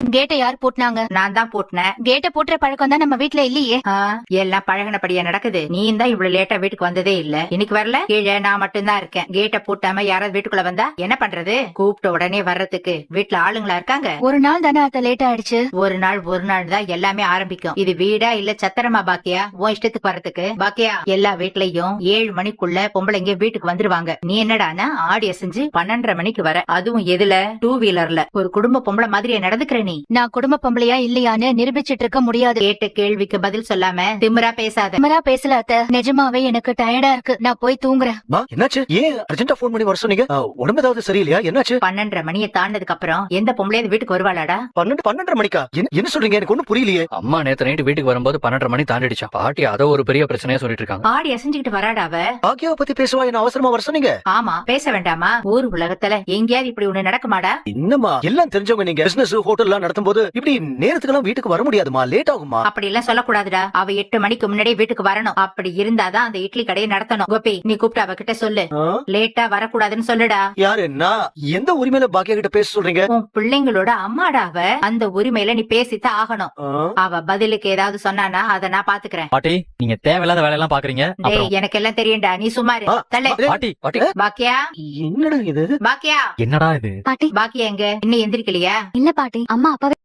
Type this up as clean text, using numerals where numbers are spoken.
கேட்டை யார் பூட்டினாங்க? நான் தான் பூட்டினேன். கேட்ட பூட்டுற பழக்கம் தான் நம்ம வீட்ல இல்லையே. எல்லாம் பழகினபடியா நடக்குது. நீ தான் இவ்வளவு லேட்டா வீட்டுக்கு வந்ததே இல்ல. இன்னைக்கு வரல. கீழே நான் மட்டும்தான் இருக்கேன். கேட்ட பூட்டாம யாராவது வீட்டுக்குள்ள வந்தா என்ன பண்றது? கூப்பிட்ட உடனே வர்றதுக்கு வீட்டுல ஆளுங்களா இருக்காங்க. ஒரு நாள் தானே அத்த லேட் ஆயிடுச்சு. ஒரு நாள் தான் எல்லாமே ஆரம்பிக்கும். இது வீடா இல்ல சத்திரமா பாக்கியா? உன் இஷ்டத்துக்கு வர்றதுக்கு பாக்கியா? எல்லா வீட்லயும் 7 மணிக்குள்ள பொம்பளைங்க வீட்டுக்கு வந்துருவாங்க. நீ என்னடானா ஆடிய செஞ்சு 12:30 மணிக்கு வர. அதுவும் எதுல? 2 வீலர்ல. ஒரு குடும்ப பொம்பளை மாதிரியே நடந்துக்கிற நீ. நான் குடும்ப பொம்பளையா இல்லையான்னு நிரூபிச்சிட்டு இருக்க முடியாது. கேட்ட கேள்விக்கு பதில் சொல்லாம திமிரா பேசாத. திமிரா பேசல அத்த. நிஜமாவே எனக்கு டயர்டா இருக்கு. நான் போய் தூங்குறேன். என்னாச்சு? ஏன் அர்ஜென்ட்டா போன் பண்ணி வர சொன்னீங்க? உடம்பு ஏதாவது சரியில்லையா? என்னாச்சு? 12:30 மணியை தாண்டதுக்கு அப்புறம் எந்த பொம்பளையாவது வீட்டுக்கு வருவாளாடா? 12:30 மணிக்கா? என்ன சொல்றீங்க? எனக்கு ஒண்ணும் புரியலையே. அம்மா நேத்து நைட்டு வீட்டுக்கு வரும்போது 12:30 மணி தாண்டிடுச்சா. பாட்டி அத ஒரு பெரிய பிரச்சனையா சொல்லிட்டு இருக்காங்க. ஆடி அசைஞ்சுக்கிட்டு வராடா அவ. பாக்கியாவை பத்தி பேசுவா, என்ன அவசரமா வர சொன்னீங்க? ஆமா, பேச வேண்டாமா? ஊர் உலகத்துல எங்கேயாவது இப்படி ஒண்ணு நடக்குமாடா? என்னம்மா எல்லாம் தெரிஞ்சவங்க நீங்க. பிசினஸ் ஹோட்டல்லாம் நடத்தும் போது இப்படி நேரத்துக்கெல்லாம் வீட்டுக்கு வர முடியாதுமா, லேட் ஆகுமா? அப்படி எல்லாம் சொல்லக்கூடாதுடா. அவ 8 மணிக்கு முன்னாடியே வீட்டுக்கு வரணும். அப்படி இருந்தாதான் அந்த இட்லி கடையை நடத்தணும். கோபி, நீ கூப்பிட்டு அவகிட்ட சொல்லு, லேட்டா வரக்கூடாதுன்னு சொல்லுடா. யாரு? நான் எந்த உரிமையில பாக்கியா கிட்ட பேச சொல்றீங்க? உன் பிள்ளைங்களோட அம்மாடா அவ. அந்த உரிமையில நீ பேசித்தான் ஆகணும். அவ பதிலுக்கு ஏதாவது சொன்னானா அதை நான் பாத்துக்கிறேன். பாட்டி நீங்க தேவையில்லாத வேலையெல்லாம் பாக்குறீங்க. டேய், எனக்கு எல்லாம் தெரியும்டா. நீ சும்மாரு. தள்ளு. பாட்டி பாட்டி பாக்கியா, என்னடா இது? பாக்கியா, என்னடா இது? பாட்டி பாக்கியா எங்க? இன்னும் எந்திரிக்கலையா? இல்ல பாட்டி, அம்மா அப்பாவே